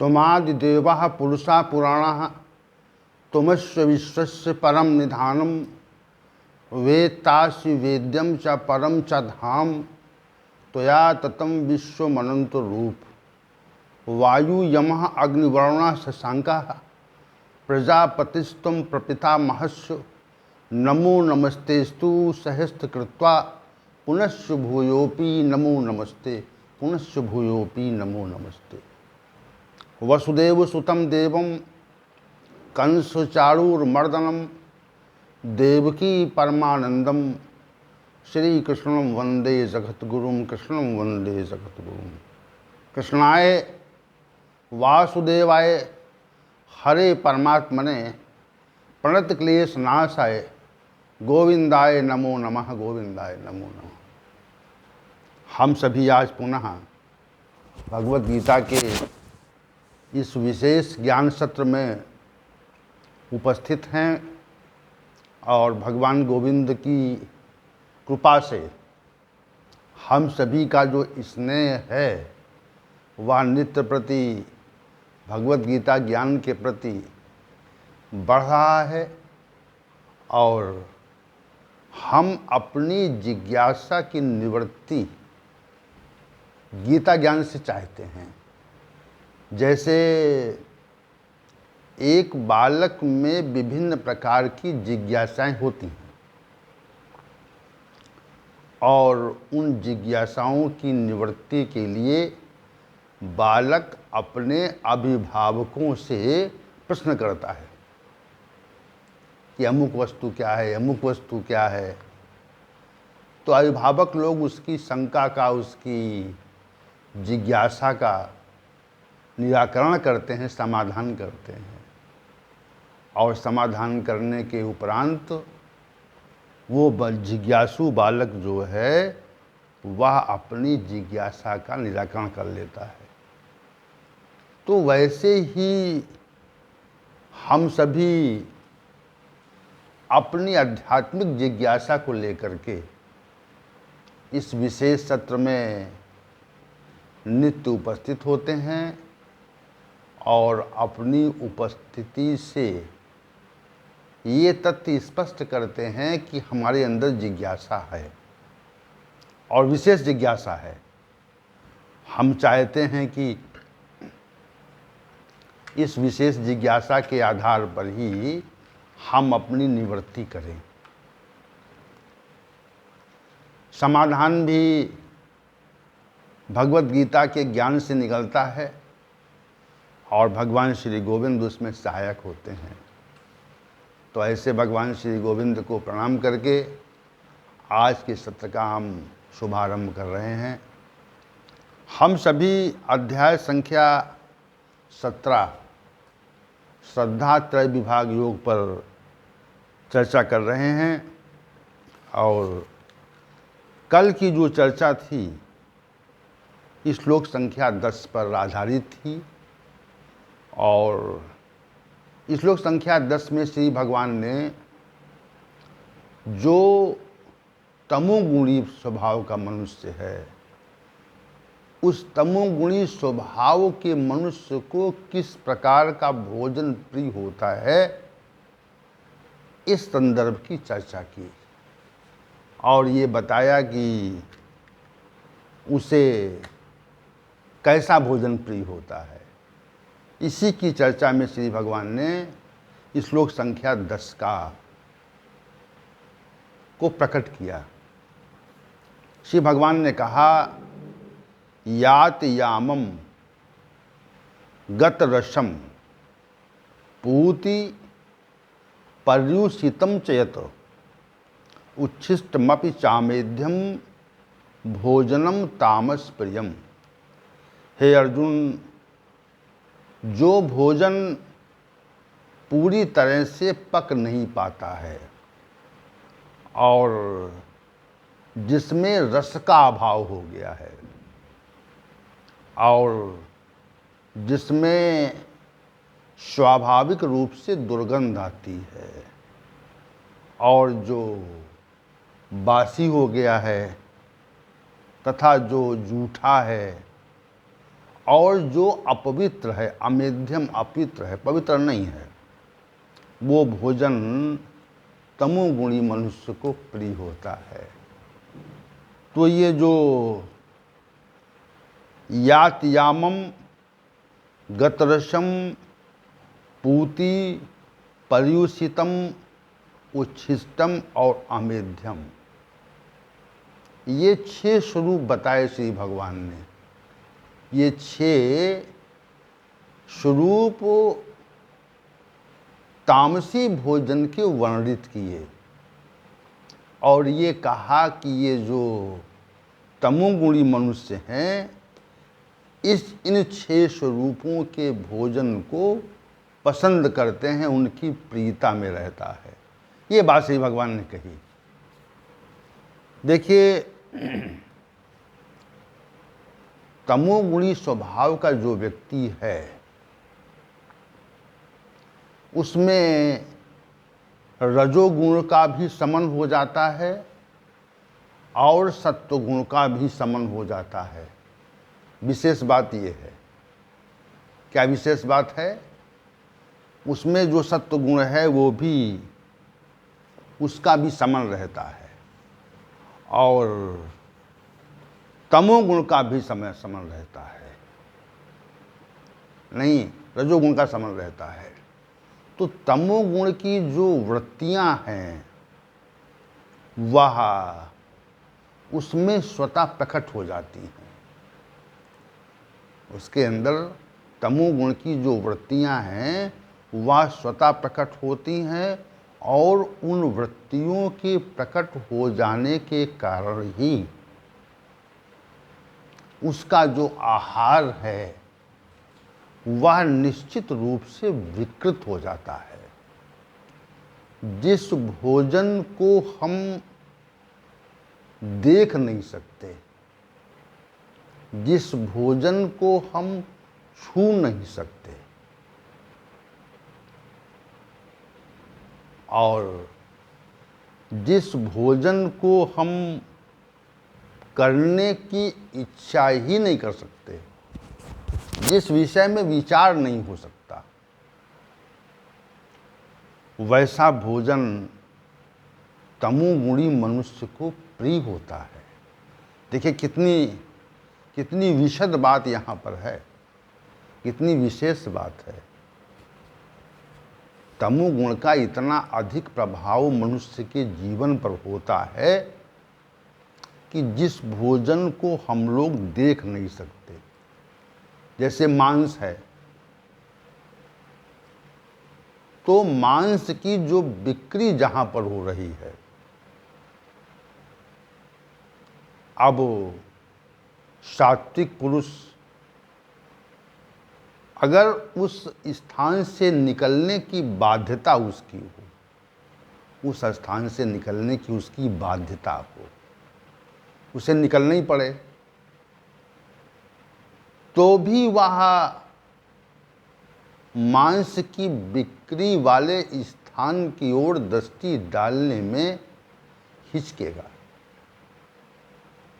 त्वमादिदेवः पुरुषा पुराणः त्वमस्य विश्वस्य परम निधानम वेत्तासि वेद्यम च परम च धाम त्वया ततं विश्वमनंत रूप वायु यमः अग्निवर्णः शशांकः प्रजापतिस्त्वं प्रपितामहस्य नमो नमस्तेस्तु सहस्त्रकृत्वा पुनश्च भूयोऽपि नमो नमस्ते पुनश्च भूयोऽपि नमो नमस्ते। वसुदेव सुतं देवं कंस चारूर्मर्दनं देवकी परमानंदम श्री कृष्णं वंदे जगद्गुरुं कृष्णं वंदे जगद्गुरुं। कृष्णाय वासुदेवाय हरे परमात्मने प्रणत क्लेश नाशाय गोविंदाय नमो नमः गोविंदाय नमो नमः। हम सभी आज पुनः भगवद गीता के इस विशेष ज्ञान सत्र में उपस्थित हैं और भगवान गोविंद की कृपा से हम सभी का जो स्नेह है वह नित्य प्रति भगवद गीता ज्ञान के प्रति बढ़ रहा है और हम अपनी जिज्ञासा की निवृत्ति गीता ज्ञान से चाहते हैं। जैसे एक बालक में विभिन्न प्रकार की जिज्ञासाएं होती हैं और उन जिज्ञासाओं की निवृत्ति के लिए बालक अपने अभिभावकों से प्रश्न करता है कि अमुक वस्तु क्या है, अमुक वस्तु क्या है। तो अभिभावक लोग उसकी शंका का, उसकी जिज्ञासा का निराकरण करते हैं, समाधान करते हैं और समाधान करने के उपरांत वो जिज्ञासु बालक जो है वह अपनी जिज्ञासा का निराकरण कर लेता है। तो वैसे ही हम सभी अपनी आध्यात्मिक जिज्ञासा को लेकर के इस विशेष सत्र में नित्य उपस्थित होते हैं और अपनी उपस्थिति से ये तथ्य स्पष्ट करते हैं कि हमारे अंदर जिज्ञासा है और विशेष जिज्ञासा है। हम चाहते हैं कि इस विशेष जिज्ञासा के आधार पर ही हम अपनी निवृत्ति करें। समाधान भी भगवद गीता के ज्ञान से निकलता है और भगवान श्री गोविंद उसमें सहायक होते हैं। तो ऐसे भगवान श्री गोविंद को प्रणाम करके आज के सत्र का हम शुभारंभ कर रहे हैं। हम सभी अध्याय संख्या 17 श्रद्धा त्रय विभाग योग पर चर्चा कर रहे हैं और कल की जो चर्चा थी श्लोक संख्या 10 पर आधारित थी और श्लोक संख्या 10 में श्री भगवान ने जो तमोगुणी स्वभाव का मनुष्य है उस तमोगुणी स्वभाव के मनुष्य को किस प्रकार का भोजन प्रिय होता है इस संदर्भ की चर्चा की और ये बताया कि उसे कैसा भोजन प्रिय होता है। इसी की चर्चा में श्री भगवान ने श्लोक संख्या 10 को प्रकट किया। श्री भगवान ने कहा यात यामम गत रसम पूति पर्युषितम चयत उच्छिष्टमपि चामेध्यम भोजनम तामस प्रियम। हे अर्जुन, जो भोजन पूरी तरह से पक नहीं पाता है और जिसमें रस का अभाव हो गया है और जिसमें स्वाभाविक रूप से दुर्गंध आती है और जो बासी हो गया है तथा जो जूठा है और जो अपवित्र है, अमेध्यम अपवित्र है, पवित्र नहीं है, वो भोजन तमोगुणी मनुष्य को प्रिय होता है। तो ये जो यातयामम, गतरसम, पूति, पर्युषितम, उच्छिष्टम और अमेध्यम, ये 6 स्वरूप बताए श्री भगवान ने। ये 6 स्वरूप तामसी भोजन के वर्णित किए और ये कहा कि ये जो तमोगुणी मनुष्य हैं, इन 6 स्वरूपों के भोजन को पसंद करते हैं, उनकी प्रियता में रहता है। ये बात श्री भगवान ने कही। देखिए, तमोगुणी स्वभाव का जो व्यक्ति है, उसमें रजोगुण का भी समन हो जाता है और सत्वगुण का भी समन हो जाता है। विशेष बात ये है। क्या विशेष बात है? उसमें जो सत्वगुण है वो भी, उसका भी समन रहता है और तमोगुण का भी समन रहता है। नहीं, रजोगुण का समन रहता है। तो तमोगुण की जो वृत्तियां हैं वह उसमें स्वतः प्रकट हो जाती हैं। उसके अंदर तमोगुण की जो वृत्तियां हैं वह स्वतः प्रकट होती हैं और उन वृत्तियों के प्रकट हो जाने के कारण ही उसका जो आहार है वह निश्चित रूप से विकृत हो जाता है। जिस भोजन को हम देख नहीं सकते, जिस भोजन को हम छू नहीं सकते और जिस भोजन को हम करने की इच्छा ही नहीं कर सकते, जिस विषय में विचार नहीं हो सकता, वैसा भोजन तमोगुणी मनुष्य को प्रिय होता है। देखिए कितनी विशद बात यहाँ पर है, कितनी विशेष बात है। तमोगुण का इतना अधिक प्रभाव मनुष्य के जीवन पर होता है कि जिस भोजन को हम लोग देख नहीं सकते, जैसे मांस है, तो मांस की जो बिक्री जहां पर हो रही है, अब सात्विक पुरुष अगर उस स्थान से निकलने की बाध्यता उसकी हो, उस स्थान से निकलने की उसकी बाध्यता हो, उसे निकलना ही पड़े, तो भी वह मांस की बिक्री वाले स्थान की ओर दृष्टि डालने में हिचकेगा,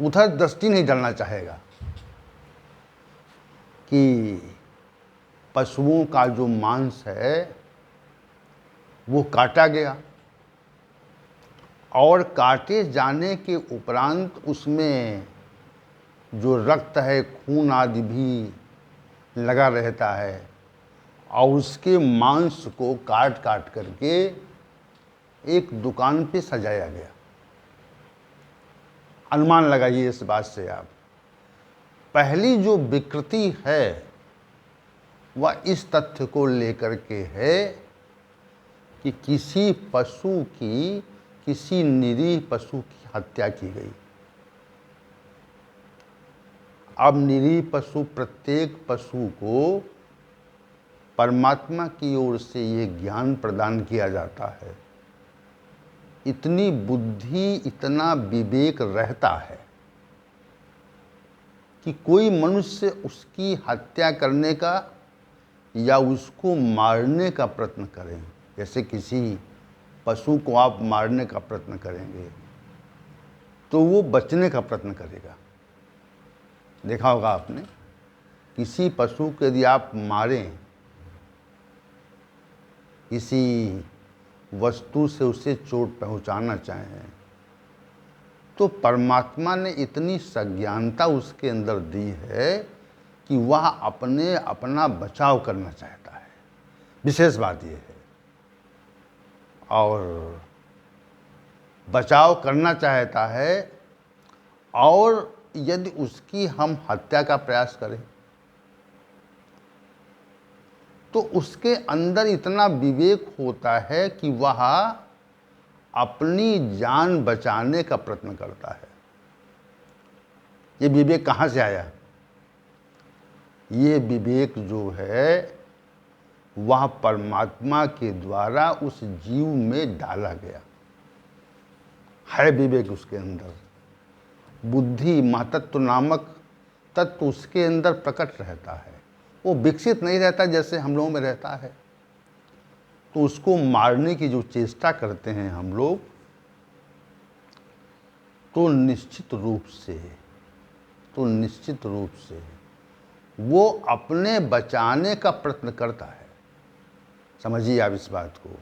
उधर दृष्टि नहीं डालना चाहेगा कि पशुओं का जो मांस है वो काटा गया और काटे जाने के उपरांत उसमें जो रक्त है, खून आदि भी लगा रहता है और उसके मांस को काट काट करके एक दुकान पे सजाया गया। अनुमान लगाइए इस बात से आप। पहली जो विकृति है वह इस तथ्य को लेकर के है कि किसी पशु की, किसी निरीह पशु की हत्या की गई। अब निरीह पशु, प्रत्येक पशु को परमात्मा की ओर से ये ज्ञान प्रदान किया जाता है, इतनी बुद्धि, इतना विवेक रहता है कि कोई मनुष्य उसकी हत्या करने का या उसको मारने का प्रयत्न करें। जैसे किसी पशु को आप मारने का प्रयत्न करेंगे तो वो बचने का प्रयत्न करेगा, देखा होगा आपने। किसी पशु को यदि आप मारें, किसी वस्तु से उसे चोट पहुंचाना चाहें, तो परमात्मा ने इतनी सज्ञानता उसके अंदर दी है कि वह अपना बचाव करना चाहता है। विशेष बात यह है। और बचाव करना चाहता है, और यदि उसकी हम हत्या का प्रयास करें तो उसके अंदर इतना विवेक होता है कि वह अपनी जान बचाने का प्रयत्न करता है। ये विवेक कहाँ से आया? ये विवेक जो है वह परमात्मा के द्वारा उस जीव में डाला गया है। विवेक उसके अंदर, बुद्धि महतत्व नामक तत्व उसके अंदर प्रकट रहता है। वो विकसित नहीं रहता जैसे हम लोगों में रहता है। तो उसको मारने की जो चेष्टा करते हैं हम लोग, तो निश्चित रूप से वो अपने बचाने का प्रयत्न करता है। समझिए आप इस बात को,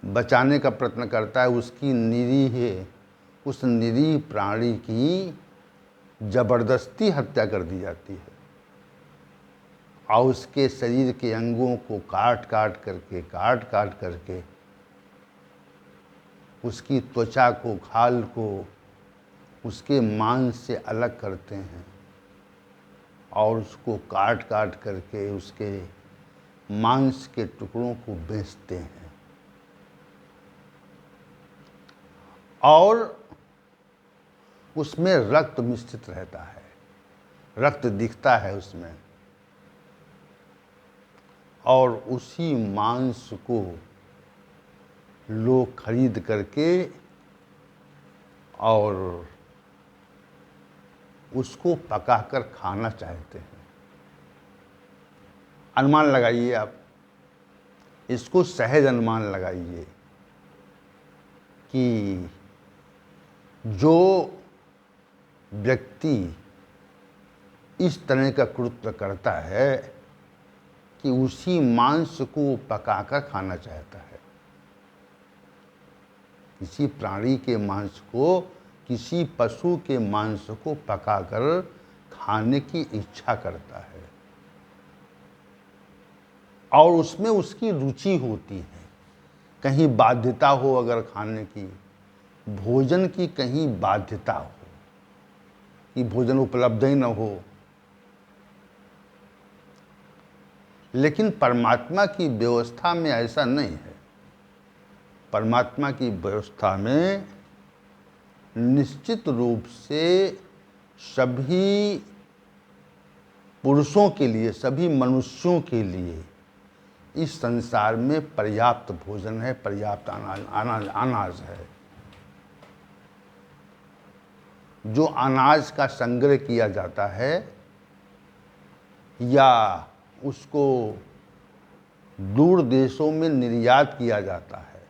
बचाने का प्रयत्न करता है। उस निरीह प्राणी की जबरदस्ती हत्या कर दी जाती है और उसके शरीर के अंगों को काट काट करके उसकी त्वचा को, खाल को उसके मांस से अलग करते हैं और उसको काट काट करके उसके मांस के टुकड़ों को बेचते हैं। और उसमें रक्त मिश्रित रहता है, रक्त दिखता है उसमें, और उसी मांस को लोग खरीद करके और उसको पकाकर खाना चाहते हैं। अनुमान लगाइए आप, इसको सहज अनुमान लगाइए कि जो व्यक्ति इस तरह का कृत्य करता है कि उसी मांस को पकाकर खाना चाहता है, किसी प्राणी के मांस को, किसी पशु के मांस को पकाकर खाने की इच्छा करता है, और उसमें उसकी रुचि होती है। कहीं बाध्यता हो, अगर खाने की, भोजन की कहीं बाध्यता हो कि भोजन उपलब्ध ही न हो। लेकिन परमात्मा की व्यवस्था में ऐसा नहीं है। परमात्मा की व्यवस्था में निश्चित रूप से सभी पुरुषों के लिए, सभी मनुष्यों के लिए इस संसार में पर्याप्त भोजन है, पर्याप्त अनाज है। जो अनाज का संग्रह किया जाता है या उसको दूर देशों में निर्यात किया जाता है,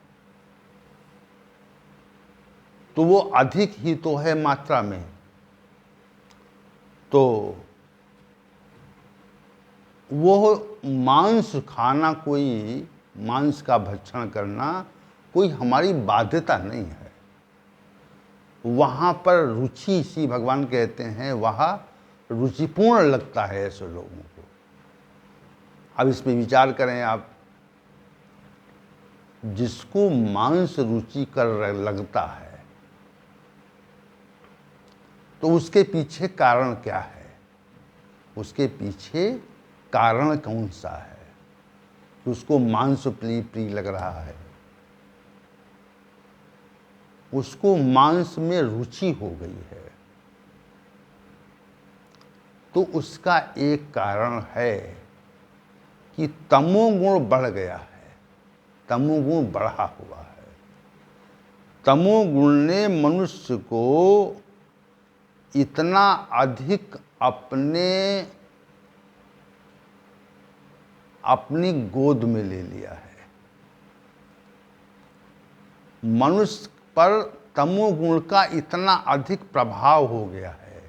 तो वो अधिक ही तो है मात्रा में। तो वो मांस खाना, कोई मांस का भक्षण करना कोई हमारी बाध्यता नहीं है। वहाँ पर रुचि, इसी भगवान कहते हैं, वहाँ रुचिपूर्ण लगता है ऐसे लोगों को। अब इस पे विचार करें आप, जिसको मांस रुचिकर लगता है तो उसके पीछे कारण क्या है? उसके पीछे कारण कौन सा है कि उसको मांस प्रिय लग रहा है? उसको मांस में रुचि हो गई है। तो उसका एक कारण है कि तमोगुण बढ़ गया है, तमोगुण बढ़ा हुआ है। तमोगुण ने मनुष्य को इतना अधिक अपनी गोद में ले लिया है। मनुष्य पर तमोगुण का इतना अधिक प्रभाव हो गया है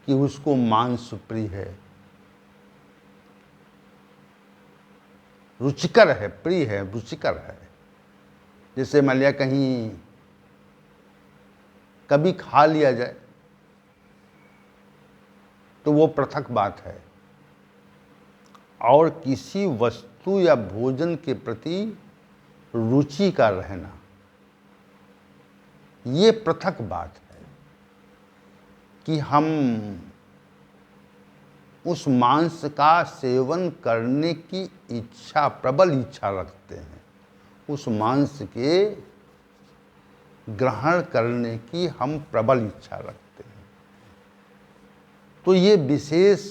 कि उसको मांस प्रिय है, रुचिकर है, प्रिय है, रुचिकर है। जैसे मान लिया कहीं कभी खा लिया जाए तो वो पृथक बात है, और किसी वस्तु या भोजन के प्रति रुचि का रहना ये पृथक बात है कि हम उस मांस का सेवन करने की इच्छा, प्रबल इच्छा रखते हैं, उस मांस के ग्रहण करने की हम प्रबल इच्छा रखते हैं। तो ये विशेष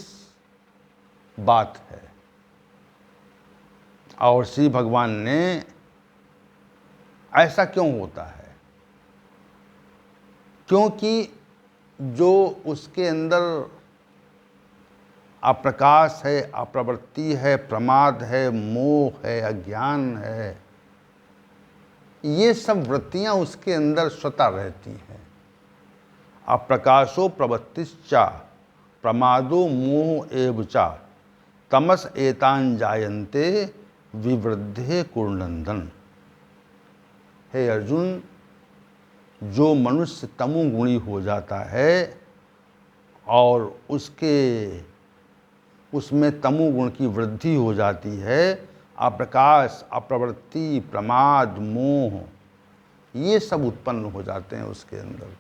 बात है। और श्री भगवान ने ऐसा क्यों होता है? क्योंकि जो उसके अंदर अप्रकाश है, अप्रवृत्ति है, प्रमाद है, मोह है, अज्ञान है, ये सब वृत्तियां उसके अंदर स्वतः रहती हैं। अप्रकाशो प्रवृत्तिश्चा प्रमादो मोह एव चा तमस एतान जायन्ते विवृद्धे कुरुनंदन। हे अर्जुन, जो मनुष्य तमोगुणी हो जाता है और उसमें तमोगुण की वृद्धि हो जाती है, अप्रकाश, अप्रवृत्ति, प्रमाद, मोह, ये सब उत्पन्न हो जाते हैं उसके अंदर,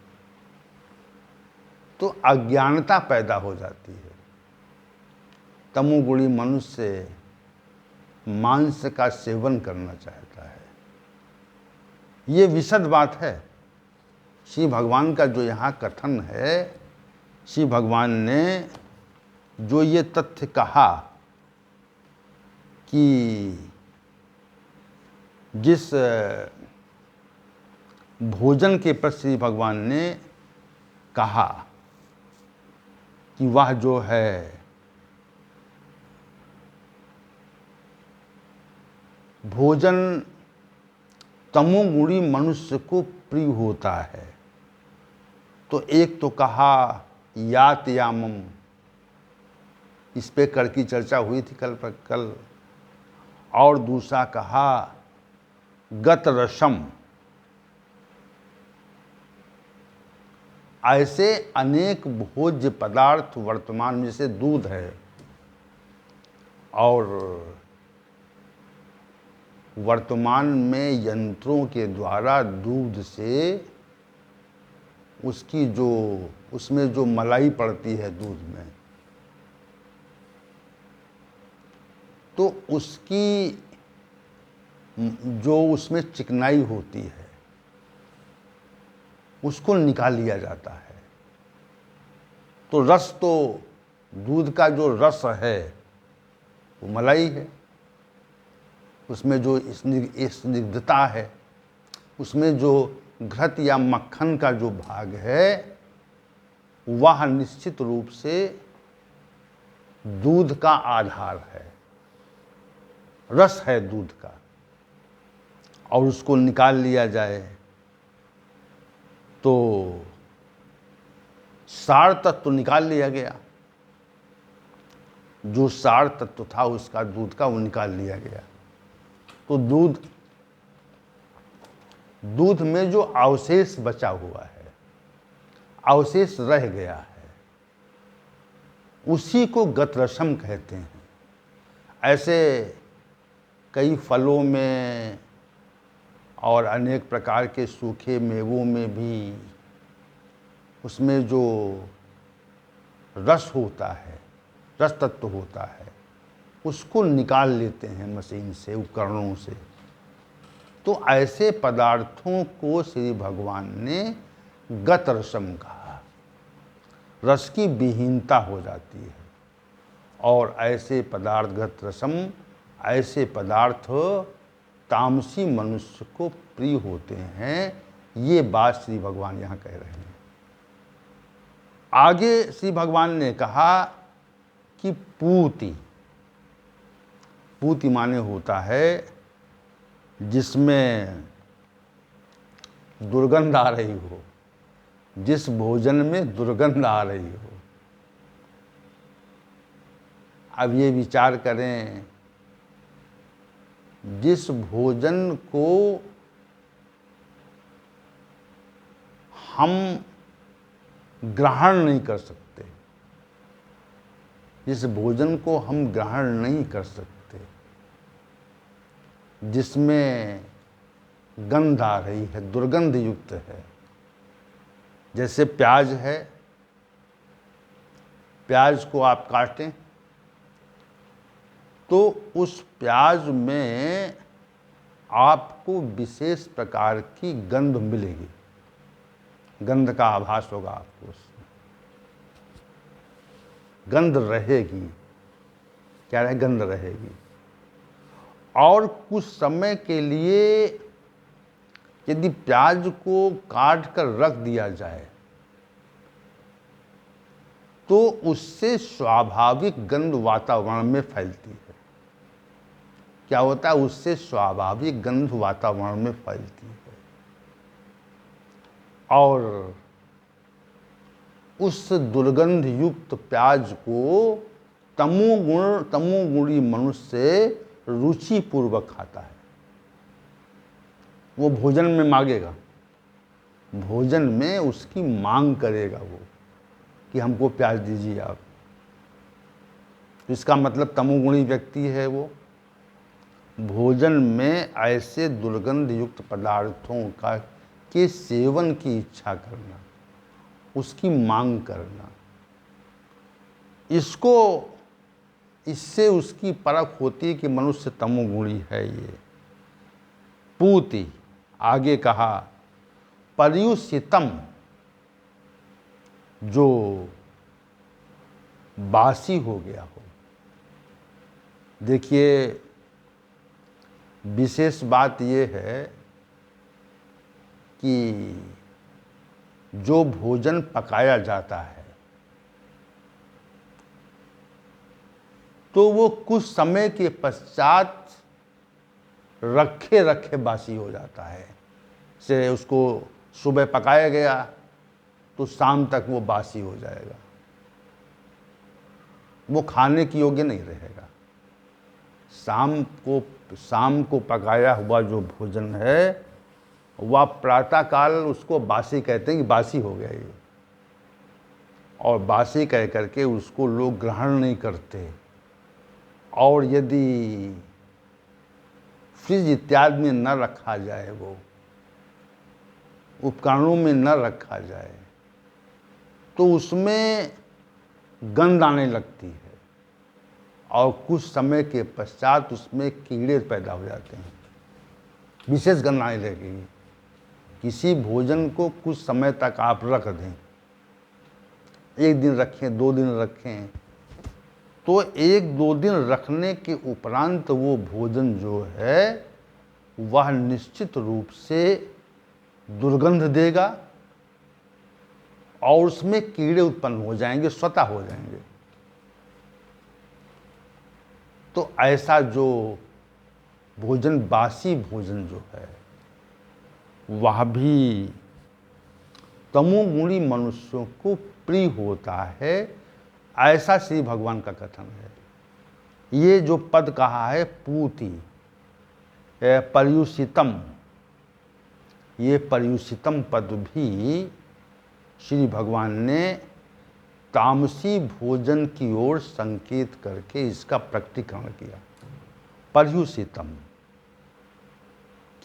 तो अज्ञानता पैदा हो जाती है। तमोगुणी मनुष्य मांस का सेवन करना चाहता है। ये विशद बात है। श्री भगवान का जो यहाँ कथन है, श्री भगवान ने जो ये तथ्य कहा कि जिस भोजन के प्रति श्री भगवान ने कहा कि वह जो है भोजन तमोगुणी मनुष्य को प्रिय होता है, तो एक तो कहा यातयामम, इस पे कर की चर्चा हुई थी कल, और दूसरा कहा गतरसम। ऐसे अनेक भोज्य पदार्थ वर्तमान में, जैसे दूध है, और वर्तमान में यंत्रों के द्वारा दूध से उसमें जो मलाई पड़ती है दूध में, तो उसकी जो उसमें चिकनाई होती है उसको निकाल लिया जाता है। तो रस, तो दूध का जो रस है वो मलाई है, उसमें जो स्निग्धता है, उसमें जो घृत या मक्खन का जो भाग है, वह निश्चित रूप से दूध का आधार है, रस है दूध का, और उसको निकाल लिया जाए तो सार तत्व निकाल लिया गया। जो सार तत्व था उसका, दूध का, वो निकाल लिया गया। तो दूध में जो अवशेष बचा हुआ है, अवशेष रह गया है, उसी को गतरसम कहते हैं। ऐसे कई फलों में और अनेक प्रकार के सूखे मेवों में भी उसमें जो रस होता है, रस तत्व होता है, उसको निकाल लेते हैं मशीन से, उपकरणों से। तो ऐसे पदार्थों को श्री भगवान ने गतरसम कहा। रस की विहीनता हो जाती है, और ऐसे पदार्थ गतरसम, ऐसे पदार्थ तामसी मनुष्य को प्रिय होते हैं। ये बात श्री भगवान यहाँ कह रहे हैं। आगे श्री भगवान ने कहा कि पूति माने होता है जिसमें दुर्गंध आ रही हो, जिस भोजन में दुर्गंध आ रही हो, अब ये विचार करें, जिस भोजन को हम ग्रहण नहीं कर सकते, जिस भोजन को हम ग्रहण नहीं कर सकते, जिसमें गंध आ रही है, दुर्गंध युक्त है, जैसे प्याज है। प्याज को आप काटें तो उस प्याज में आपको विशेष प्रकार की गंध मिलेगी, गंध का आभास होगा आपको, उसमें गंध रहेगी। क्या रहे? गंध रहेगी। और कुछ समय के लिए यदि प्याज को काट कर रख दिया जाए तो उससे स्वाभाविक गंध वातावरण में फैलती है। क्या होता है? उससे स्वाभाविक गंध वातावरण में फैलती है और उस दुर्गंध युक्त प्याज को तमोगुणी मनुष्य रुचिपूर्वक खाता है। वो भोजन में मांगेगा, भोजन में उसकी मांग करेगा वो कि हमको प्याज दीजिए आप। इसका मतलब तमोगुणी व्यक्ति है वो। भोजन में ऐसे दुर्गंध युक्त पदार्थों का के सेवन की इच्छा करना, उसकी मांग करना, इससे उसकी परख होती है कि मनुष्य तमोगुणी है ये। पूति, आगे कहा पर्युषितम, जो बासी हो गया हो। देखिए, विशेष बात ये है कि जो भोजन पकाया जाता है तो वो कुछ समय के पश्चात रखे रखे बासी हो जाता है। से उसको सुबह पकाया गया तो शाम तक वो बासी हो जाएगा, वो खाने की योग्य नहीं रहेगा। शाम को पकाया हुआ जो भोजन है वह प्रातःकाल उसको बासी कहते हैं कि बासी हो गया ये, और बासी कह करके उसको लोग ग्रहण नहीं करते। और यदि फ्रिज इत्यादि में न रखा जाए, वो उपकरणों में न रखा जाए तो उसमें गंध आने लगती है और कुछ समय के पश्चात उसमें कीड़े पैदा हो जाते हैं, विशेष गंध आने लगेगी। किसी भोजन को कुछ समय तक आप रख दें, एक दिन रखें, 2 दिन रखें, तो 1-2 दिन रखने के उपरांत वो भोजन जो है वह निश्चित रूप से दुर्गंध देगा और उसमें कीड़े उत्पन्न हो जाएंगे, स्वतः हो जाएंगे। तो ऐसा जो भोजन, बासी भोजन जो है, वह भी तमोगुणी मनुष्यों को प्रिय होता है, ऐसा श्री भगवान का कथन है। ये जो पद कहा है पूति, पर्युषितम, ये पर्युषितम पद भी श्री भगवान ने तामसी भोजन की ओर संकेत करके इसका प्रकटीकरण किया। पर्युषितम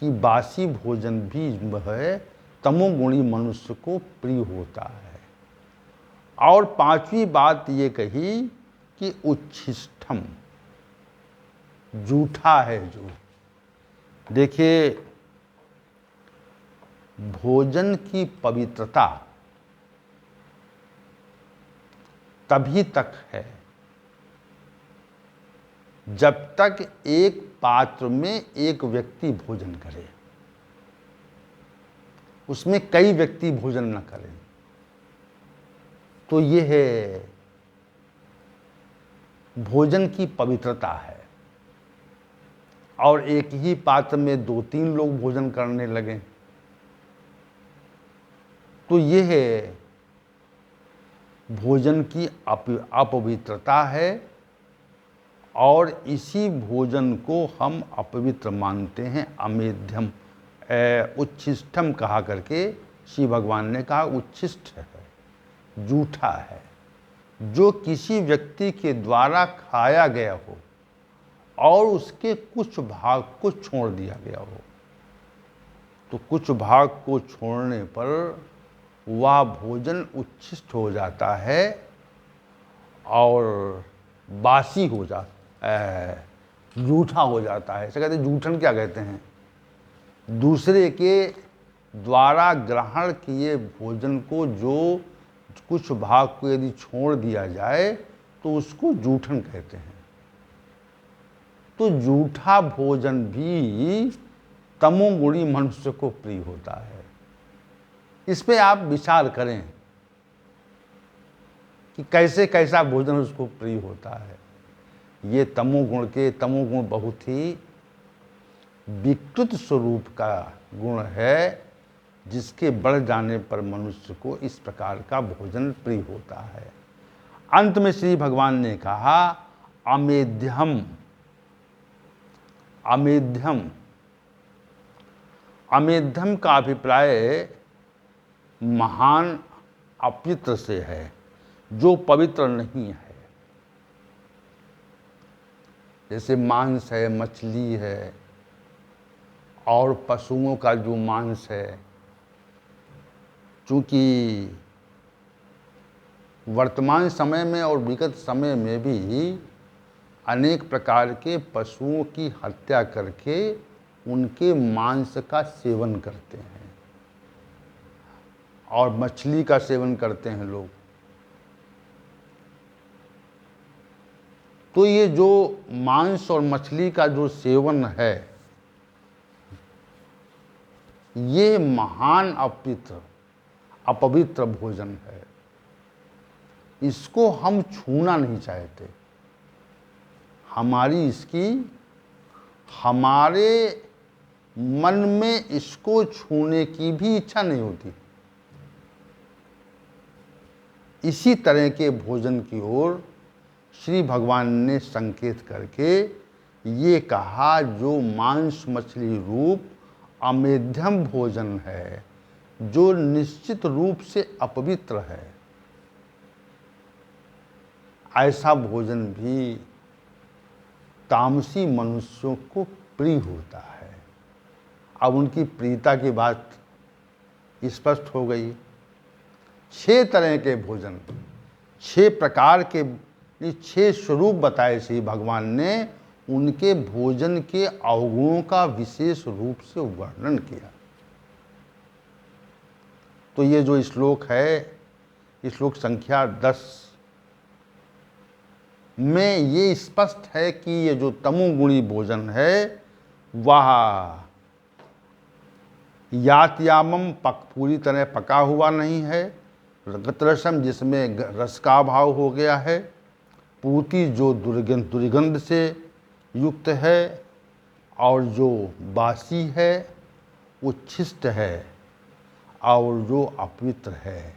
कि बासी भोजन भी है तमोगुणी मनुष्य को प्रिय होता है। और 5वीं बात ये कही कि उच्छिष्टम, जूठा है जो। देखिए, भोजन की पवित्रता तभी तक है जब तक एक पात्र में एक व्यक्ति भोजन करे, उसमें कई व्यक्ति भोजन न करें। तो ये है भोजन की पवित्रता है। और एक ही पात्र में 2-3 लोग भोजन करने लगे तो ये है भोजन की अपवित्रता है और इसी भोजन को हम अपवित्र मानते हैं, अमेध्यम, उच्छिष्टम कहा करके श्री भगवान ने कहा उच्छिष्ट है, जूठा है, जो किसी व्यक्ति के द्वारा खाया गया हो और उसके कुछ भाग को छोड़ दिया गया हो। तो कुछ भाग को छोड़ने पर वह भोजन उच्छिष्ट हो जाता है और बासी हो जूठा हो जाता है। इसे कहते हैं जूठन। क्या कहते हैं? दूसरे के द्वारा ग्रहण किए भोजन को जो कुछ भाग को यदि छोड़ दिया जाए तो उसको जूठन कहते हैं। तो जूठा भोजन भी तमोगुणी मनुष्य को प्रिय होता है। इस पे आप विचार करें कि कैसे कैसा भोजन उसको प्रिय होता है। ये तमोगुण बहुत ही विकृत स्वरूप का गुण है, जिसके बढ़ जाने पर मनुष्य को इस प्रकार का भोजन प्रिय होता है। अंत में श्री भगवान ने कहा अमेध्यम। अमेध्यम, अमेध्यम का अभिप्राय महान अपवित्र से है, जो पवित्र नहीं है। जैसे मांस है, मछली है और पशुओं का जो मांस है, चूँकि वर्तमान समय में और विगत समय में भी अनेक प्रकार के पशुओं की हत्या करके उनके मांस का सेवन करते हैं और मछली का सेवन करते हैं लोग। तो ये जो मांस और मछली का जो सेवन है, ये महान अपवित्र भोजन है। इसको हम छूना नहीं चाहते। हमारे मन में इसको छूने की भी इच्छा नहीं होती। इसी तरह के भोजन की ओर श्री भगवान ने संकेत करके ये कहा, जो मांस मछली रूप अमेध्यम भोजन है, जो निश्चित रूप से अपवित्र है, ऐसा भोजन भी तामसी मनुष्यों को प्रिय होता है। अब उनकी प्रियता की बात स्पष्ट हो गई। 6 तरह के भोजन, 6 प्रकार के 6 स्वरूप बताए श्री भगवान ने। उनके भोजन के अवगुणों का विशेष रूप से वर्णन किया। तो ये जो श्लोक है, श्लोक संख्या 10 में ये स्पष्ट है कि ये जो तमोगुणी भोजन है वह यातयामम पूरी तरह पका हुआ नहीं है, गतरसम जिसमें रस का अभाव हो गया है, पूती जो दुर्गंध से युक्त है, और जो बासी है, उच्छिष्ट है, और जो अपवित्र है,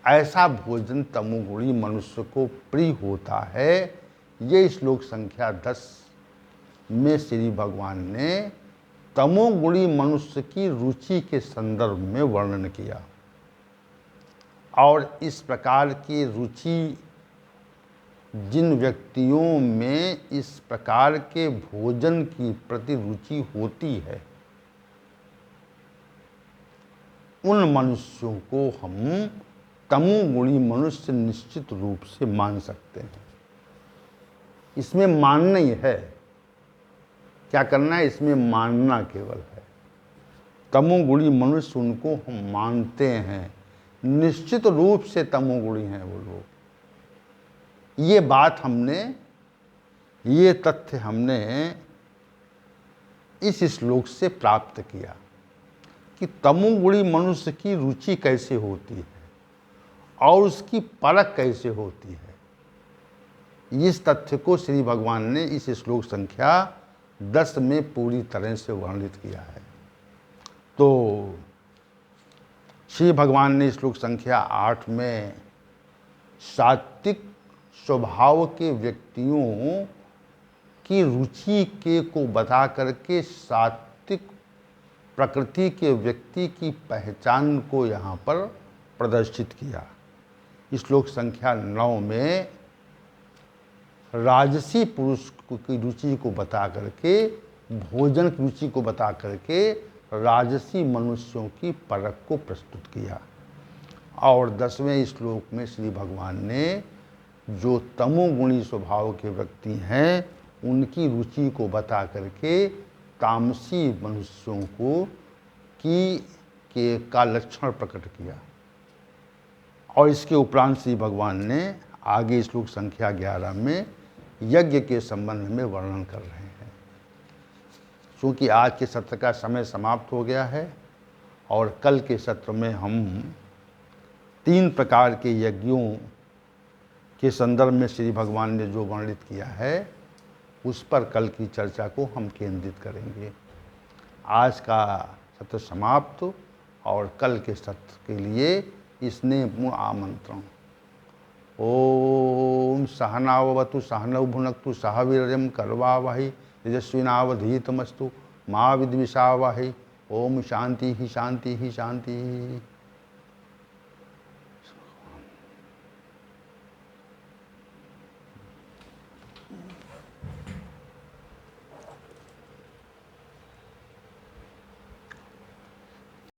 ऐसा भोजन तमोगुणी मनुष्य को प्रिय होता है। ये श्लोक संख्या 10 में श्री भगवान ने तमोगुणी मनुष्य की रुचि के संदर्भ में वर्णन किया। और इस प्रकार की रुचि, जिन व्यक्तियों में इस प्रकार के भोजन की प्रति रुचि होती है, उन मनुष्यों को हम तमोगुणी मनुष्य निश्चित रूप से मान सकते हैं। इसमें मानना ही है। क्या करना है? इसमें मानना केवल है। तमोगुणी मनुष्य, उनको हम मानते हैं, निश्चित रूप से तमोगुणी हैं वो लोग। ये बात हमने, ये तथ्य हमने इस श्लोक से प्राप्त किया कि तमोगुणी मनुष्य की रुचि कैसे होती है और उसकी परख कैसे होती है। इस तथ्य को श्री भगवान ने इस श्लोक संख्या 10 में पूरी तरह से वर्णित किया है। तो श्री भगवान ने श्लोक संख्या 8 में सात्विक स्वभाव के व्यक्तियों की रुचि के को बता करके सात्विक प्रकृति के व्यक्ति की पहचान को यहाँ पर प्रदर्शित किया। श्लोक संख्या 9 में राजसी पुरुष की रुचि को बता करके, भोजन की रुचि को बता करके राजसी मनुष्यों की परख को प्रस्तुत किया। और 10वें श्लोक में श्री भगवान ने जो तमोगुणी स्वभाव के व्यक्ति हैं उनकी रुचि को बता करके तामसी मनुष्यों को का लक्षण प्रकट किया। और इसके उपरांत श्री भगवान ने आगे श्लोक संख्या 11 में यज्ञ के संबंध में वर्णन कर रहे हैं। क्योंकि आज के सत्र का समय समाप्त हो गया है और कल के सत्र में हम 3 प्रकार के यज्ञों के संदर्भ में श्री भगवान ने जो वर्णित किया है उस पर कल की चर्चा को हम केंद्रित करेंगे। आज का सत्र समाप्त और कल के सत्र के लिए स्नेहपूर्ण आमंत्रण। ओम सहनावतु सहनौ भुनक्तु सह वीर्यं करवावहै तेजस्विनावधीतमस्तु मा विद्विषावहै। ओम शांति ही शांति ही शांति।